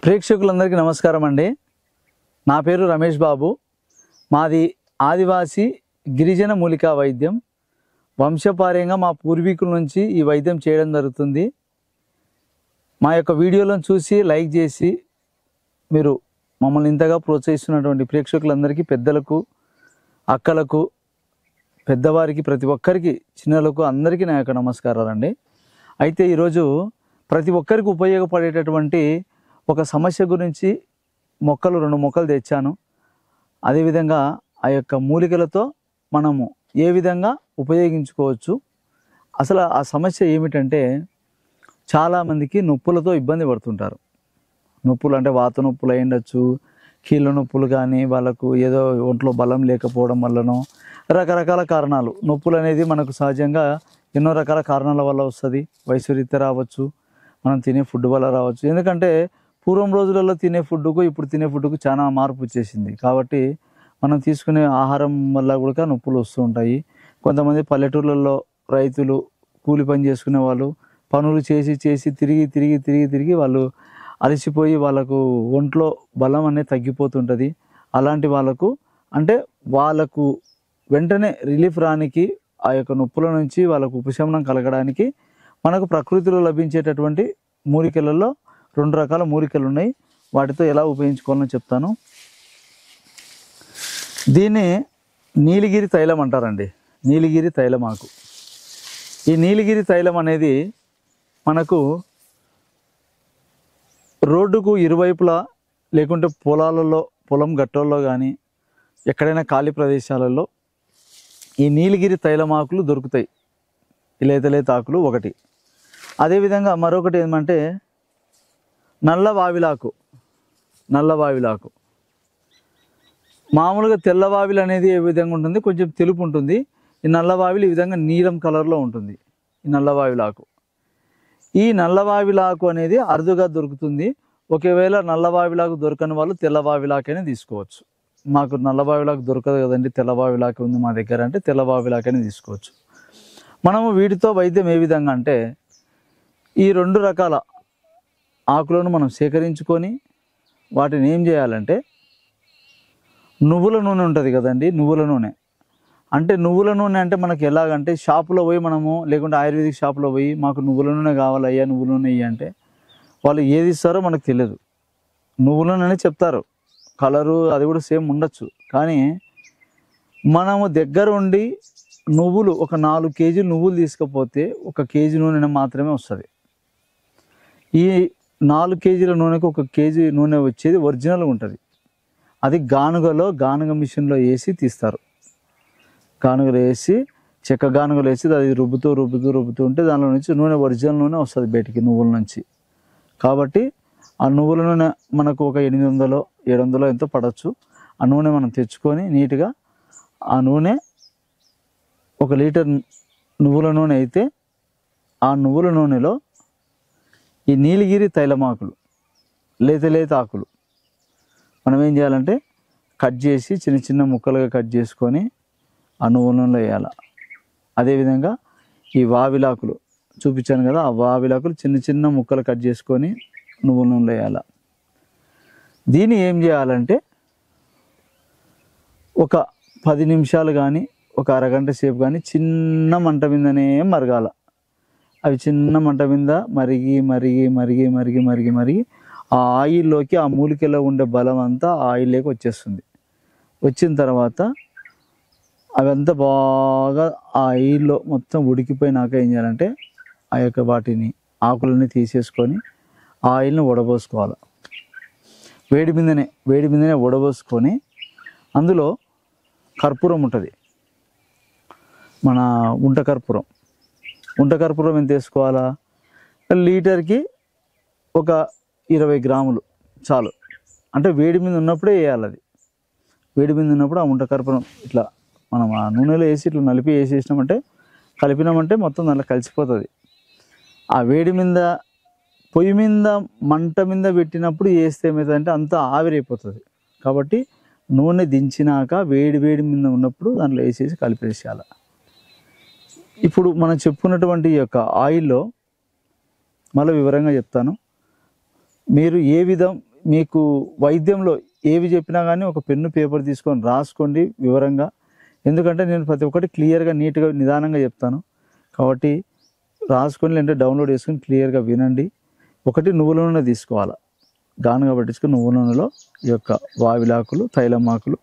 ప్రేక్షకులందరికీ నమస్కారం అండి. నా పేరు రమేష్ బాబు. మాది ఆదివాసీ గిరిజన మూలికా వైద్యం. వంశపార్యంగా మా పూర్వీకుల నుంచి ఈ వైద్యం చేయడం జరుగుతుంది. మా యొక్క వీడియోలను చూసి లైక్ చేసి మీరు మమ్మల్ని ఇంతగా ప్రోత్సహిస్తున్నటువంటి ప్రేక్షకులందరికీ, పెద్దలకు, అక్కలకు, పెద్దవారికి, ప్రతి ఒక్కరికి, చిన్నలకు అందరికీ నా యొక్క నమస్కారాలండి. అయితే ఈరోజు ప్రతి ఒక్కరికి ఉపయోగపడేటటువంటి ఒక సమస్య గురించి రెండు మొక్కలు తెచ్చాను. అదేవిధంగా ఆ యొక్క మూలికలతో మనము ఏ విధంగా ఉపయోగించుకోవచ్చు, అసలు ఆ సమస్య ఏమిటంటే, చాలామందికి నొప్పులతో ఇబ్బంది పడుతుంటారు. నొప్పులు అంటే వాత నొప్పులు అయి ఉండొచ్చు, కీళ్ళ నొప్పులు కానీ, వాళ్ళకు ఏదో ఒంట్లో బలం లేకపోవడం వల్లనో, రకరకాల కారణాలు. నొప్పులు అనేది మనకు సహజంగా ఎన్నో రకాల కారణాల వల్ల వస్తుంది. వయసు రీత్యా రావచ్చు, మనం తినే ఫుడ్ వల్ల రావచ్చు. ఎందుకంటే పూర్వం రోజులలో తినే ఫుడ్కు ఇప్పుడు తినే ఫుడ్కు చాలా మార్పు వచ్చేసింది. కాబట్టి మనం తీసుకునే ఆహారం వల్ల కూడా నొప్పులు వస్తూ ఉంటాయి. కొంతమంది పల్లెటూళ్ళల్లో రైతులు కూలి పని చేసుకునే వాళ్ళు పనులు చేసి తిరిగి వాళ్ళు అలసిపోయి వాళ్ళకు ఒంట్లో బలం అనేది తగ్గిపోతుంటుంది. అలాంటి వాళ్ళకు అంటే వాళ్ళకు వెంటనే రిలీఫ్ రానికి, ఆ యొక్క నొప్పుల నుంచి వాళ్ళకు ఉపశమనం కలగడానికి మనకు ప్రకృతిలో లభించేటటువంటి మూలికలలో 2 రకాల మూలికలు ఉన్నాయి. వాటితో ఎలా ఉపయోగించుకోవాలని చెప్తాను. దీన్ని నీలగిరి తైలం అంటారండి. నీలగిరి తైలం ఆకు. ఈ నీలగిరి తైలం అనేది మనకు రోడ్డుకు ఇరువైపులా, లేకుంటే పొలాలలో, పొలం గట్టల్లో కానీ ఎక్కడైనా ఖాళీ ప్రదేశాలలో ఈ నీలగిరి తైలం ఆకులు దొరుకుతాయి. ఈ లేత ఆకులు ఒకటి. అదేవిధంగా మరొకటి ఏమంటే నల్లవావిలాకు. మామూలుగా తెల్లవావిలు అనేది ఏ విధంగా ఉంటుంది, కొంచెం తెలుపు ఉంటుంది. ఈ నల్లవావిలు ఈ విధంగా నీలం కలర్లో ఉంటుంది. ఈ నల్లవావిలాకు. ఈ నల్లవావిలాకు అనేది అరుదుగా దొరుకుతుంది. ఒకవేళ నల్లవావిలాకు దొరకని వాళ్ళు తెల్లవావిలాకైనా తీసుకోవచ్చు. మాకు నల్లవావిలాకు దొరకదు కదండి, తెల్లవావిలాకు ఉంది మా దగ్గర అంటే తెల్లవావిలాకైనా తీసుకోవచ్చు. మనము వీటితో వైద్యం ఏ విధంగా అంటే, ఈ 2 రకాల ఆకులను మనం సేకరించుకొని వాటిని ఏం చేయాలంటే, నువ్వుల నూనె ఉంటుంది కదండి, నువ్వుల నూనె అంటే మనకి ఎలాగంటే షాపులో పోయి మనము, లేకుంటే ఆయుర్వేదిక్ షాపులో పోయి మాకు నువ్వుల నూనె కావాలయ్యా, నువ్వుల నూనె ఇయ్యి అంటే వాళ్ళు ఏది ఇస్తారో మనకు తెలియదు. నువ్వుల నూనె చెప్తారు, కలరు అది కూడా సేమ్ ఉండొచ్చు. కానీ మనము దగ్గర ఉండి నువ్వులు ఒక 4 కేజీలు నువ్వులు తీసుకపోతే 1 కేజీ నూనె మాత్రమే వస్తుంది. ఈ 4 కేజీల నూనెకు 1 కేజీ నూనె వచ్చేది ఒరిజినల్గా ఉంటుంది. అది గానుగ మిషన్లో వేసి తీస్తారు. గానుగలు వేసి, చెక్క గానుగలు వేసి అది రుబ్బుతూ ఉంటే దానిలో నుంచి నూనె, ఒరిజినల్ నూనె వస్తుంది బయటికి నువ్వుల నుంచి. కాబట్టి ఆ నువ్వుల నూనె మనకు ఒక 800-700 ఎంతో పడవచ్చు. ఆ నూనె మనం తెచ్చుకొని నీట్గా, ఆ నూనె 1 లీటర్ నువ్వుల నూనె అయితే ఆ నువ్వుల నూనెలో ఈ నీలగిరి తైలమాకులు, లేత ఆకులు మనం ఏం చేయాలంటే కట్ చేసి చిన్న ముక్కలుగా కట్ చేసుకొని ఆ నువ్వుల నూనెలో వేయాలి. అదేవిధంగా ఈ వావిలాకులు చూపించాను కదా, ఆ వావిలాకులు చిన్న ముక్కలు కట్ చేసుకొని నువ్వుల నూనెలో వేయాలి. దీన్ని ఏం చేయాలంటే ఒక 10 నిమిషాలు కానీ, ఒక అరగంట సేపు కానీ చిన్న మంట మీదనే మరగాల. అవి చిన్న మంట మీద మరిగి ఆ ఆయిల్లోకి, ఆ మూలికలో ఉండే బలం అంతా ఆ ఆయిల్లోకి వచ్చేస్తుంది. వచ్చిన తర్వాత అవంతా బాగా ఆ ఆయిల్లో మొత్తం ఉడికిపోయినాక ఏం చేయాలంటే ఆ యొక్క వాటిని ఆకులని తీసేసుకొని ఆ ఆయిల్ని వడబోసుకోవాలి. వేడి మీదనే వడబోసుకొని అందులో కర్పూరం ఉంటుంది, మన ఉంట కర్పూరం ఎంత వేసుకోవాలా, లీటర్కి ఒక 20 గ్రాములు చాలు. అంటే వేడి మీద ఉన్నప్పుడే వేయాలి. అది వేడి మీద ఉన్నప్పుడు ఆ ఉంట కర్పూరం ఇట్లా మనం ఆ నూనెలో వేసి ఇట్లా నలిపి కలిపినామంటే మొత్తం దాంట్లో కలిసిపోతుంది. ఆ వేడి మీద, పొయ్యి మీద, మంట మీద పెట్టినప్పుడు వేస్తే ఏమవుతుందంటే అంతా ఆవిరైపోతుంది. కాబట్టి నూనె దించినాక వేడి మీద ఉన్నప్పుడు దాంట్లో వేసేసి కలిపేసేయాలి. ఇప్పుడు మనం చెప్పుకున్నటువంటి ఈ యొక్క ఆయిల్లో మళ్ళీ వివరంగా చెప్తాను. మీరు మీకు వైద్యంలో ఏవి చెప్పినా కానీ ఒక పెన్ను పేపర్ తీసుకొని రాసుకోండి వివరంగా. ఎందుకంటే నేను ప్రతి ఒక్కటి క్లియర్గా నీట్గా నిదానంగా చెప్తాను. కాబట్టి రాసుకొని లేదంటే డౌన్లోడ్ చేసుకొని క్లియర్గా వినండి. ఒకటి నువ్వుల నూనె తీసుకోవాలి, గానుగా పట్టించుకొని నువ్వుల నూనెలో ఈ యొక్క వావిలాకులు, తైలమాకులు,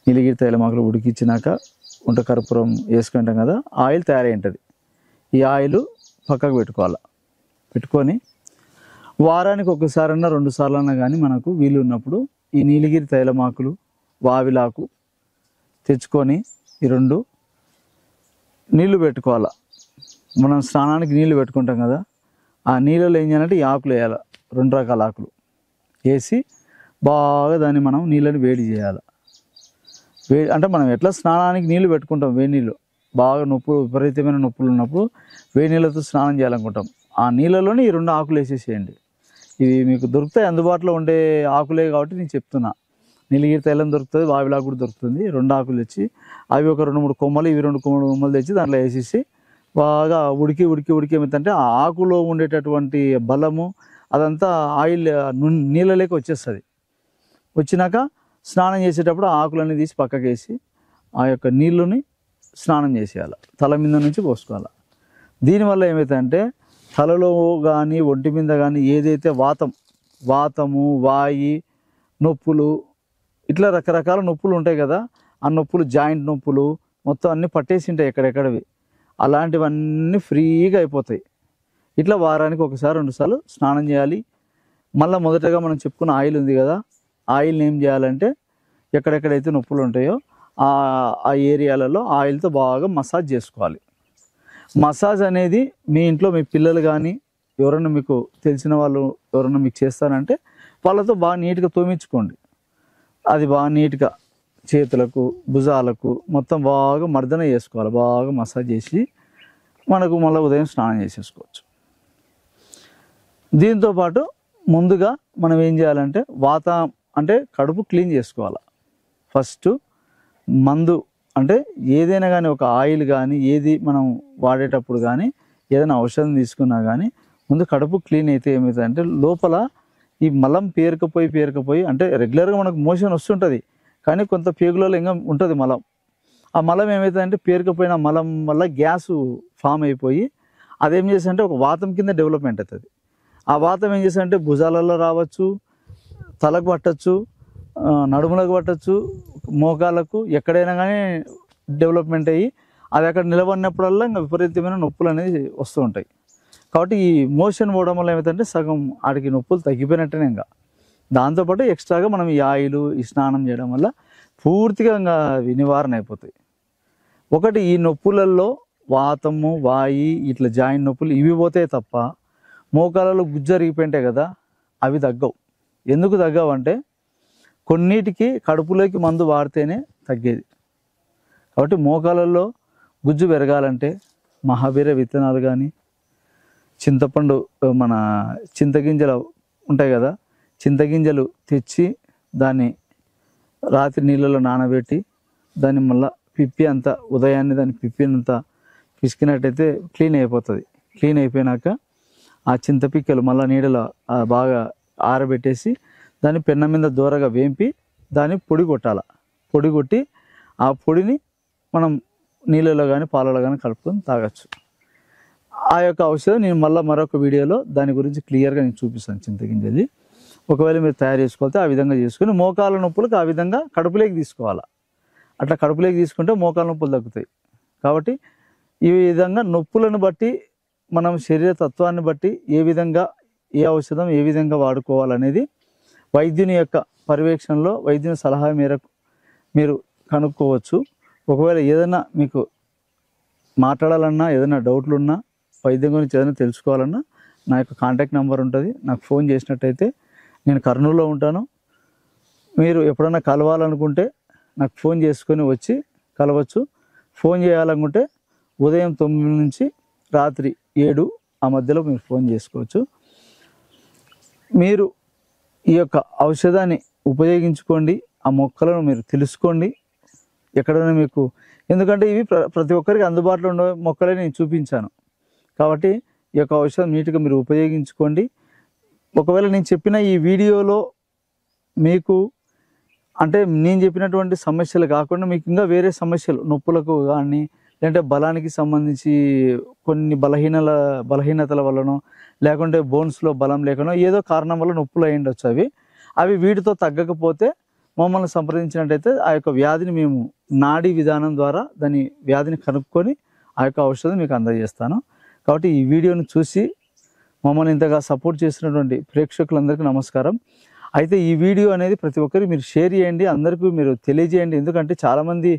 నీలగిరి తైలమాకులు ఉడికించినాక ఉంట కర్పూరం వేసుకుంటాం కదా, ఆయిల్ తయారై ఉంటుంది. ఈ ఆయిల్ పక్కకు పెట్టుకోవాలి. పెట్టుకొని వారానికి ఒకసారన్నా 2 సార్లన్నా కానీ మనకు వీలు ఉన్నప్పుడు ఈ నీలగిరి తైలమాకులు, వావిలాకు తెచ్చుకొని ఈ 2 నీళ్లు పెట్టుకోవాలి. మనం స్నానానికి నీళ్లు పెట్టుకుంటాం కదా, ఆ నీళ్ళలో ఏం చేయాలంటే ఈ ఆకులు వేయాలి. 2 రకాల ఆకులు వేసి బాగా దాన్ని మనం నీళ్ళని వేడి చేయాలి. అంటే మనం ఎట్లా స్నానానికి నీళ్లు పెట్టుకుంటాం, వేడి నీళ్ళు బాగా నొప్పులు, విపరీతమైన నొప్పులు ఉన్నప్పుడు వేడి నీళ్ళతో స్నానం చేయాలనుకుంటాం. ఆ నీళ్ళలోనే ఈ 2 ఆకులు వేసేసేయండి. ఇవి మీకు దొరుకుతాయి, అందుబాటులో ఉండే ఆకులే కాబట్టి నేను చెప్తున్నా. నీలగిరి తైలం దొరుకుతుంది, వావిలాకు కూడా దొరుకుతుంది. 2 ఆకులు తెచ్చి అవి ఒక 2-3 కొమ్మలు, ఇవి 2 కొమ్మలు తెచ్చి దాంట్లో వేసేసి బాగా ఉడికి ఏమవుతుందంటే ఆ ఆకులో ఉండేటటువంటి బలము అదంతా ఆయిల్ నీళ్ళలోకి వచ్చేస్తుంది. వచ్చినాక స్నానం చేసేటప్పుడు ఆ ఆకులన్నీ తీసి పక్కకి వేసి ఆ యొక్క నీళ్ళని స్నానం చేసేయాలి, తల మీద నుంచి పోసుకోవాలి. దీనివల్ల ఏమవుతుందంటే తలలో కానీ ఒంటి మీద కానీ ఏదైతే వాతము, వాయి నొప్పులు, ఇట్లా రకరకాల నొప్పులు ఉంటాయి కదా, ఆ నొప్పులు, జాయింట్ నొప్పులు మొత్తం అన్నీ పట్టేసి ఉంటాయి ఎక్కడెక్కడవి, అలాంటివన్నీ ఫ్రీగా అయిపోతాయి. ఇట్లా వారానికి 1-2 సార్లు స్నానం చేయాలి. మళ్ళీ మొదటగా మనం చెప్పుకున్న ఆయిల్ ఉంది కదా, ఆయిల్ని ఏం చేయాలంటే ఎక్కడెక్కడైతే నొప్పులు ఉంటాయో ఆ ఏరియాలలో ఆయిల్తో బాగా మసాజ్ చేసుకోవాలి. మసాజ్ అనేది మీ ఇంట్లో మీ పిల్లలు కానీ ఎవరైనా మీకు తెలిసిన వాళ్ళు ఎవరైనా మీకు చేస్తారంటే వాళ్ళతో బాగా నీట్గా తోమించుకోండి. అది బాగా నీట్గా చేతులకు, భుజాలకు మొత్తం బాగా మర్దన చేసుకోవాలి. బాగా మసాజ్ చేసి మనకు మళ్ళీ ఉదయం స్నానం చేసేసుకోవచ్చు. దీంతోపాటు ముందుగా మనం ఏం చేయాలంటే అంటే కడుపు క్లీన్ చేసుకోవాలి. ఫస్ట్ మందు అంటే ఏదైనా కానీ ఒక ఆయిల్ కానీ ఏది మనం వాడేటప్పుడు కానీ ఏదైనా ఔషధం తీసుకున్నా కానీ ముందు కడుపు క్లీన్ అయితే ఏమవుతుందంటే లోపల ఈ మలం పేరుకపోయి అంటే రెగ్యులర్గా మనకు మోషన్ వస్తుంటుంది కానీ కొంత పేగులలో ఇంకా ఉంటుంది మలం. ఆ మలం ఏమవుతుందంటే పేరుకపోయిన మలం వల్ల గ్యాసు ఫామ్ అయిపోయి అదేం చేస్తుందంటే ఒక వాతం కింద డెవలప్మెంట్ అవుతుంది. ఆ వాతం ఏం చేస్తుందంటే భుజాలలో రావచ్చు, తలకు పట్టచ్చు, నడుములకు పట్టచ్చు, మోకాలకు ఎక్కడైనా కానీ డెవలప్మెంట్ అయ్యి అది అక్కడ నిలబడినప్పుడల్లా ఇంకా విపరీతమైన నొప్పులు అనేది వస్తూ ఉంటాయి. కాబట్టి ఈ మోషన్ పోవడం వల్ల ఏమవుతుందంటే సగం ఆడికి నొప్పులు తగ్గిపోయినట్టేనే. ఇంకా దాంతోపాటు ఎక్స్ట్రాగా మనం ఈ ఆయిల్, ఈ స్నానం చేయడం వల్ల పూర్తిగా ఇంకా నివారణ అయిపోతాయి. ఒకటి ఈ నొప్పులలో వాతము, వాయి, ఇట్లా జాయింట్ నొప్పులు ఇవి పోతాయి తప్ప మోకాలలో గుజ్జరిగిపోయింటాయి కదా అవి తగ్గవు. ఎందుకు తగ్గవు అంటే కొన్నిటికి కడుపులోకి మందు వాడితేనే తగ్గేది. కాబట్టి మోకాలలో గుజ్జు పెరగాలంటే మహావీర విత్తనాలు కానీ, చింతపండు, మన చింతగింజలు ఉంటాయి కదా, చింతగింజలు తెచ్చి దాన్ని రాత్రి నీళ్ళలో నానబెట్టి దాన్ని మళ్ళీ పిప్పి అంతా ఉదయాన్నే దాన్ని పిప్పినంతా పిసికినట్టయితే క్లీన్ అయిపోతుంది. క్లీన్ అయిపోయినాక ఆ చింతపిక్కలు మళ్ళీ నీడలో బాగా ఆరబెట్టేసి దాన్ని పెన్న మీద దూరగా వేంపి దాన్ని పొడి కొట్టాలి. పొడి కొట్టి ఆ పొడిని మనం నీళ్ళలో కానీ పాలలో కానీ కలుపుకొని తాగొచ్చు. ఆ యొక్క ఔషధం నేను మరొక వీడియోలో దాని గురించి క్లియర్గా నేను చూపిస్తాను. చింతగింజది ఒకవేళ మీరు తయారు చేసుకోవాలితే ఆ విధంగా చేసుకొని మోకాల నొప్పులకు ఆ విధంగా కడుపులోకి తీసుకోవాలి. అట్లా కడుపులోకి తీసుకుంటే మోకాల నొప్పులు తగ్గుతాయి. కాబట్టి ఈ విధంగా నొప్పులను బట్టి మనం శరీర తత్వాన్ని బట్టి ఏ విధంగా ఏ ఔషధం ఏ విధంగా వాడుకోవాలనేది వైద్యుని యొక్క పర్యవేక్షణలో వైద్యుని సలహా మేరకు మీరు కనుక్కోవచ్చు. ఒకవేళ ఏదైనా మీకు మాట్లాడాలన్నా, ఏదైనా డౌట్లు ఉన్నా, వైద్యం గురించి ఏదైనా తెలుసుకోవాలన్నా నా యొక్క కాంటాక్ట్ నెంబర్ ఉంటుంది. నాకు ఫోన్ చేసినట్టయితే నేను కర్నూలులో ఉంటాను. మీరు ఎప్పుడన్నా కలవాలనుకుంటే నాకు ఫోన్ చేసుకొని వచ్చి కలవచ్చు. ఫోన్ చేయాలనుకుంటే ఉదయం 9 నుంచి రాత్రి 7 ఆ మధ్యలో మీరు ఫోన్ చేసుకోవచ్చు. మీరు ఈ యొక్క ఔషధాన్ని ఉపయోగించుకోండి. ఆ మొక్కలను మీరు తెలుసుకోండి. ఎక్కడైనా మీకు, ఎందుకంటే ఇవి ప్రతి ఒక్కరికి అందుబాటులో ఉండే మొక్కలే నేను చూపించాను. కాబట్టి ఈ యొక్క ఔషధం నీట్గా మీరు ఉపయోగించుకోండి. ఒకవేళ నేను చెప్పిన ఈ వీడియోలో మీకు అంటే నేను చెప్పినటువంటి సమస్యలు కాకుండా మీకు ఇంకా వేరే సమస్యలు నొప్పులకు కానీ లేదంటే బలానికి సంబంధించి కొన్ని బలహీనతల వలనో లేకుంటే బోన్స్లో బలం లేకనో ఏదో కారణం వల్ల నొప్పులు అయి ఉండొచ్చు. అవి వీటితో తగ్గకపోతే మమ్మల్ని సంప్రదించినట్టయితే ఆ యొక్క వ్యాధిని మేము నాడీ విధానం ద్వారా దాని వ్యాధిని కనుక్కొని ఆ యొక్క ఔషధం మీకు అందజేస్తాను. కాబట్టి ఈ వీడియోని చూసి మమ్మల్ని ఇంతగా సపోర్ట్ చేసినటువంటి ప్రేక్షకులందరికీ నమస్కారం. అయితే ఈ వీడియో అనేది ప్రతి ఒక్కరికి మీరు షేర్ చేయండి, అందరికీ మీరు తెలియజేయండి. ఎందుకంటే చాలామంది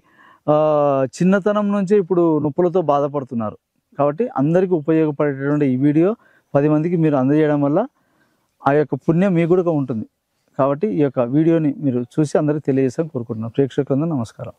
చిన్నతనం నుంచే ఇప్పుడు నొప్పులతో బాధపడుతున్నారు. కాబట్టి అందరికీ ఉపయోగపడేటటువంటి ఈ వీడియో 10 మందికి మీరు అందజేయడం వల్ల ఆ యొక్క పుణ్యం మీకు కూడా ఉంటుంది. కాబట్టి ఈ యొక్క వీడియోని మీరు చూసి అందరికీ తెలియజేస్తాను కోరుకుంటున్నాను. ప్రేక్షకులందరూ నమస్కారం.